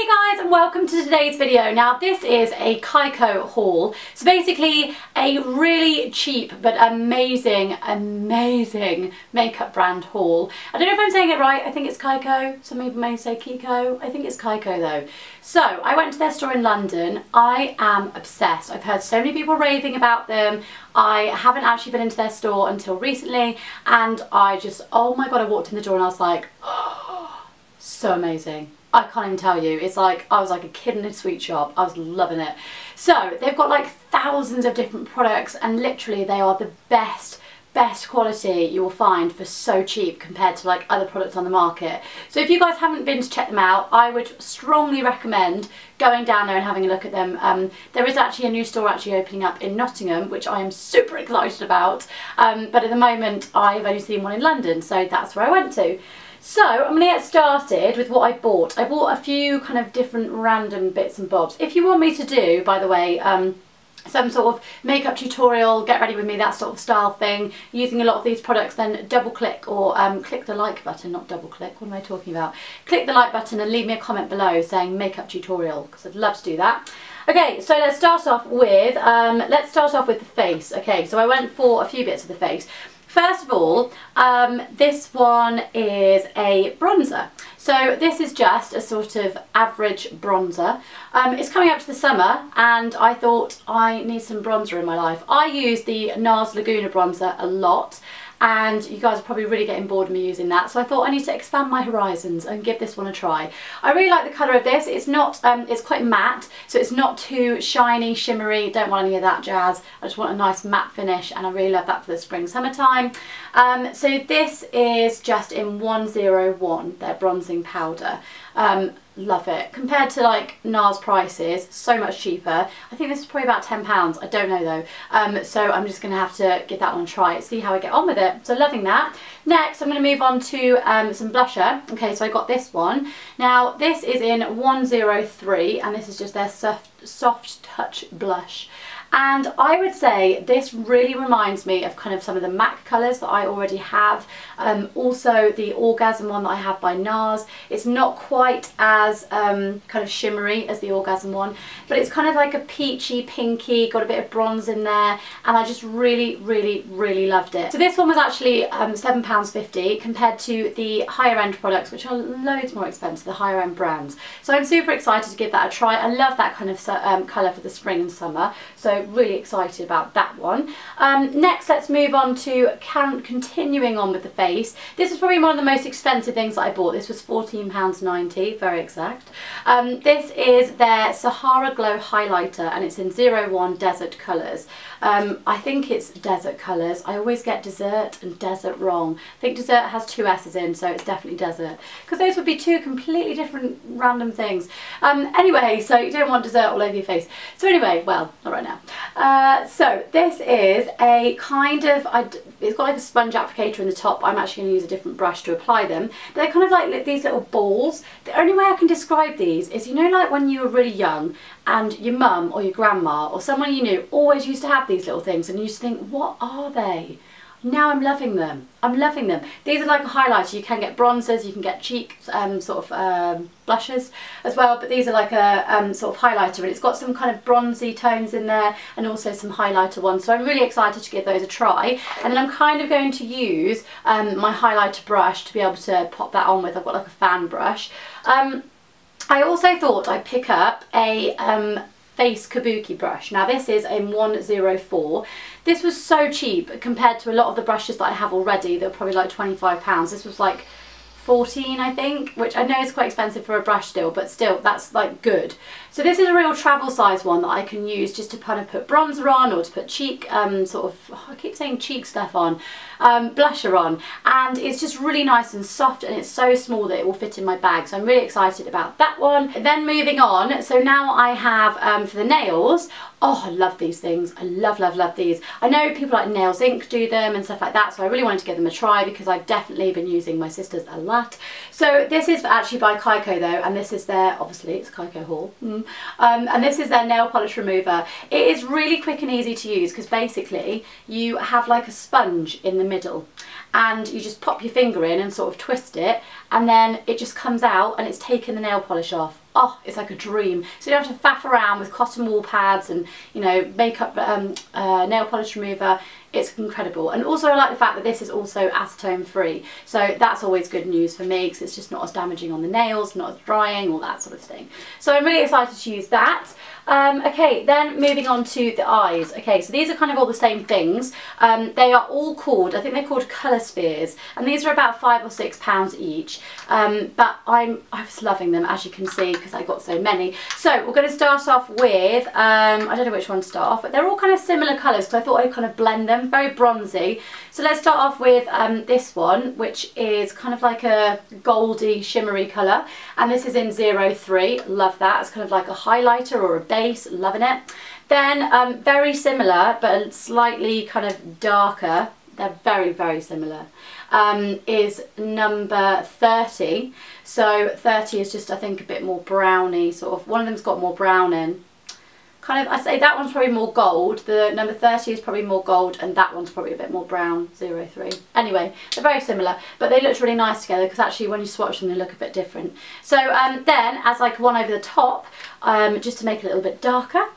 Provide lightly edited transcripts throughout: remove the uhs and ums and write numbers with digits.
Hey guys, and welcome to today's video. Now this is a KIKO haul. So basically a really cheap but amazing makeup brand haul. I don't know if I'm saying it right. I think it's KIKO. Some people may say KIKO. I think it's KIKO though. So I went to their store in London. I am obsessed. I've heard so many people raving about them. I haven't actually been into their store until recently, and I just, oh my god, I walked in the door and I was like, oh, so amazing. I can't even tell you. It's like I was like a kid in a sweet shop. I was loving it. So they've got like thousands of different products, and literally they are the best quality you will find for so cheap compared to like other products on the market. So if you guys haven't been to check them out, I would strongly recommend going down there and having a look at them. There is actually a new store actually opening up in Nottingham, which I am super excited about, but at the moment I've only seen one in London, so that's where I went to. So I'm going to get started with what I bought. I bought a few kind of different random bits and bobs. If you want me to do, by the way, some sort of makeup tutorial, get ready with me, that sort of style thing, using a lot of these products, then double click or click the like button, not double click, what am I talking about? Click the like button and leave me a comment below saying makeup tutorial, because I'd love to do that. Okay, so let's start off with the face. Okay, so I went for a few bits of the face. First of all, this one is a bronzer. So this is just a sort of average bronzer. It's coming up to the summer and I thought I need some bronzer in my life. I use the NARS Laguna bronzer a lot, and you guys are probably really getting bored of me using that, so I thought I need to expand my horizons and give this one a try. I really like the colour of this. It's not, it's quite matte, so it's not too shiny, shimmery, don't want any of that jazz. I just want a nice matte finish, and I really love that for the spring, summertime. So this is just in 101, their bronzing powder. Love it. Compared to like NARS prices, so much cheaper. I think this is probably about £10, I don't know though. So I'm just going to have to give that one a try, see how I get on with it. So loving that. Next I'm going to move on to some blusher. Okay, so I got this one. Now this is in 103 and this is just their soft touch blush. And I would say this really reminds me of kind of some of the MAC colours that I already have. Also the Orgasm one that I have by NARS. It's not quite as kind of shimmery as the Orgasm one, but it's kind of like a peachy, pinky, got a bit of bronze in there, and I just really loved it. So this one was actually £7.50 compared to the higher end products, which are loads more expensive, the higher end brands. So I'm super excited to give that a try. I love that kind of colour for the spring and summer. So really excited about that one. Next let's move on to continuing on with the face. This is probably one of the most expensive things that I bought. This was £14.90, very exact. This is their Sahara Glow Highlighter and it's in 01 Desert colours. I think it's desert colours. I always get desert and desert wrong. I think desert has two S's in, so it's definitely desert, because those would be two completely different random things. Anyway, so you don't want dessert all over your face. So anyway, well, not right now. So this is a kind of, it's got like a sponge applicator in the top. I'm actually going to use a different brush to apply them. They're kind of like these little balls. The only way I can describe these is, you know, like when you were really young and your mum or your grandma or someone you knew always used to have these little things, and you used to think, what are they? Now I'm loving them. I'm loving them. These are like a highlighter. You can get bronzers, you can get cheek sort of blushes as well, but these are like a sort of highlighter, and it's got some kind of bronzy tones in there and also some highlighter ones. So I'm really excited to give those a try. And then I'm kind of going to use my highlighter brush to be able to pop that on with. I've got like a fan brush. I also thought I'd pick up a face Kabuki brush. Now this is in 104. This was so cheap compared to a lot of the brushes that I have already. They're probably like £25. This was like 14, I think, which I know is quite expensive for a brush still, but still that's like good. So this is a real travel size one that I can use just to kind of put bronzer on, or to put cheek sort of, oh, I keep saying cheek stuff on, blusher on, and it's just really nice and soft, and it's so small that it will fit in my bag, so I'm really excited about that one. Then moving on, so now I have for the nails, oh I love these things, I love these. I know people like Nails Inc do them and stuff like that, so I really wanted to give them a try because I've definitely been using my sister's a lot. So this is actually by KIKO though, and this is their, obviously it's KIKO haul, and this is their nail polish remover. It is really quick and easy to use because basically you have like a sponge in the middle, and you just pop your finger in and sort of twist it, and then it just comes out and it's taken the nail polish off. Oh, it's like a dream. So you don't have to faff around with cotton wool pads and, you know, makeup nail polish remover. It's incredible. And also I like the fact that this is also acetone free. So that's always good news for me because it's just not as damaging on the nails, not as drying, all that sort of thing. So I'm really excited to use that. Okay, then moving on to the eyes. Okay, so these are kind of all the same things. They are all called, I think they're called colour spheres, and these are about £5 or £6 each. But I was loving them, as you can see, because I got so many. So we're going to start off with, I don't know which one to start off, but they're all kind of similar colours, so I thought I'd kind of blend them, very bronzy. So let's start off with this one, which is kind of like a goldy, shimmery colour, and this is in 03. Love that. It's kind of like a highlighter or a base, loving it. Then very similar, but slightly kind of darker. They're very, very similar. Is number 30. So 30 is just, I think, a bit more browny, sort of. One of them's got more brown in. Kind of, I say that one's probably more gold. The number 30 is probably more gold, and that one's probably a bit more brown, 03. Anyway, they're very similar, but they looked really nice together because actually when you swatch them, they look a bit different. So then, as like one over the top, just to make it a little bit darker,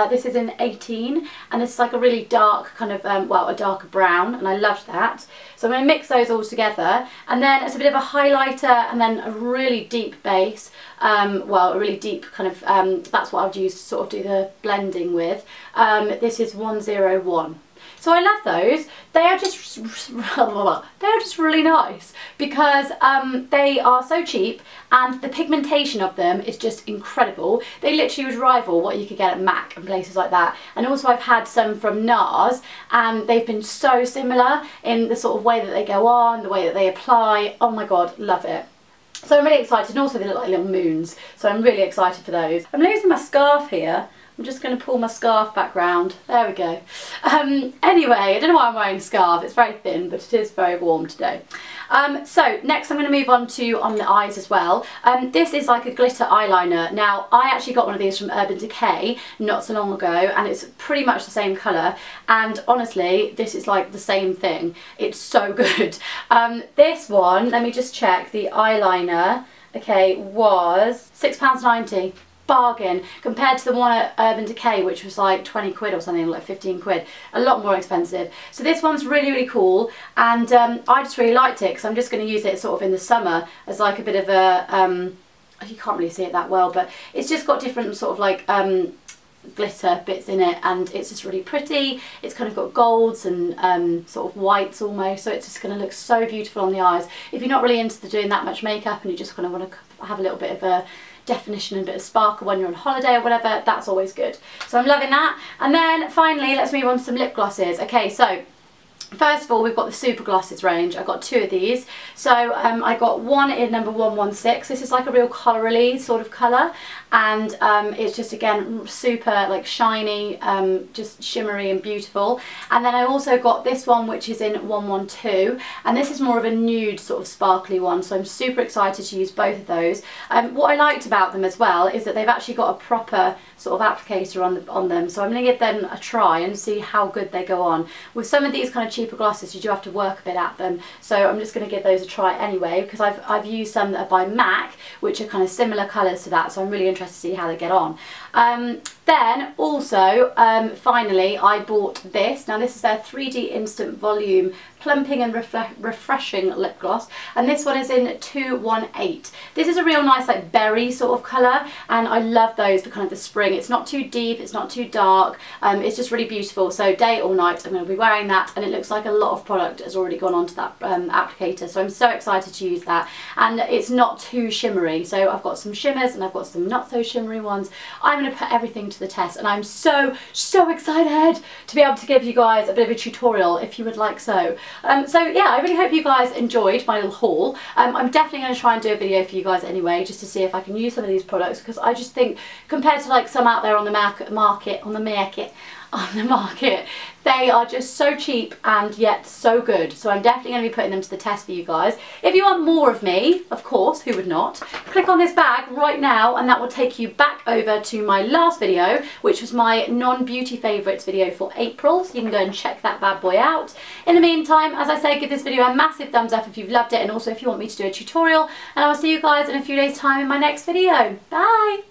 this is in 18, and this is like a really dark kind of, well, a darker brown, and I loved that. So I'm going to mix those all together, and then it's a bit of a highlighter, and then a really deep base, well, a really deep kind of, that's what I've used to sort of do the blending with. This is 101. So I love those. They are just really nice because they are so cheap and the pigmentation of them is just incredible. They literally would rival what you could get at MAC and places like that. And also I've had some from NARS and they've been so similar in the sort of way that they go on, the way that they apply. Oh my god, love it. So I'm really excited, and also they look like little moons, so I'm really excited for those. I'm losing my scarf here. I'm just going to pull my scarf back round. There we go. Anyway, I don't know why I'm wearing a scarf. It's very thin, but it is very warm today. So next I'm going to move on the eyes as well. This is like a glitter eyeliner. Now I actually got one of these from Urban Decay not so long ago, and it's pretty much the same colour, and honestly this is like the same thing. It's so good. This one, let me just check, the eyeliner, okay, was £6.90. Bargain compared to the one at Urban Decay, which was like 20 quid or something, like 15 quid, a lot more expensive. So this one's really, really cool, and I just really liked it because I'm just going to use it sort of in the summer as like a bit of a, you can't really see it that well, but it's just got different sort of like glitter bits in it, and it's just really pretty. It's kind of got golds and sort of whites almost, so it's just going to look so beautiful on the eyes. If you're not really into doing that much makeup and you just kind of want to have a little bit of a definition and a bit of sparkle when you're on holiday or whatever, that's always good. So I'm loving that. And then finally let's move on to some lip glosses. Okay, so first of all, we've got the Super Glosses range. I got 2 of these. So I got one in number 116. This is like a real corally sort of colour, and it's just, again, super like shiny, just shimmery and beautiful. And then I also got this one, which is in 112, and this is more of a nude sort of sparkly one, so I'm super excited to use both of those. What I liked about them as well is that they've actually got a proper sort of applicator on them, so I'm going to give them a try and see how good they go on. With some of these kind of cheaper glosses, you do have to work a bit at them, so I'm just going to give those a try anyway, because I've used some that are by MAC, which are kind of similar colours to that, so I'm really interested to see how they get on. Then also, finally, I bought this. Now this is their 3D Instant Volume Plumping and Refreshing Lip Gloss, and this one is in 218. This is a real nice like berry sort of colour, and I love those for kind of the spring. It's not too deep, it's not too dark, it's just really beautiful. So day or night I'm going to be wearing that, and it looks like a lot of product has already gone onto that applicator, so I'm so excited to use that. And it's not too shimmery, so I've got some shimmers and I've got some not so shimmery ones. I'm going to put everything to the test, and I'm so excited to be able to give you guys a bit of a tutorial if you would like so. So yeah, I really hope you guys enjoyed my little haul. I'm definitely going to try and do a video for you guys anyway, just to see if I can use some of these products, because I just think compared to like some out there on the market, They are just so cheap and yet so good. So I'm definitely going to be putting them to the test for you guys. If you want more of me, of course, who would not, click on this bag right now and that will take you back over to my last video, which was my non-beauty favourites video for April. So you can go and check that bad boy out. In the meantime, as I say, give this video a massive thumbs up if you've loved it, and also if you want me to do a tutorial. And I will see you guys in a few days' time in my next video. Bye!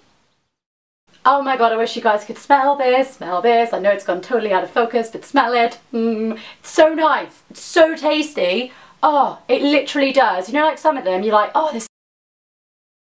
Oh my god, I wish you guys could smell this, I know it's gone totally out of focus, but smell it. It's so nice, it's so tasty. Oh, it literally does. You know, like some of them, you're like, oh, this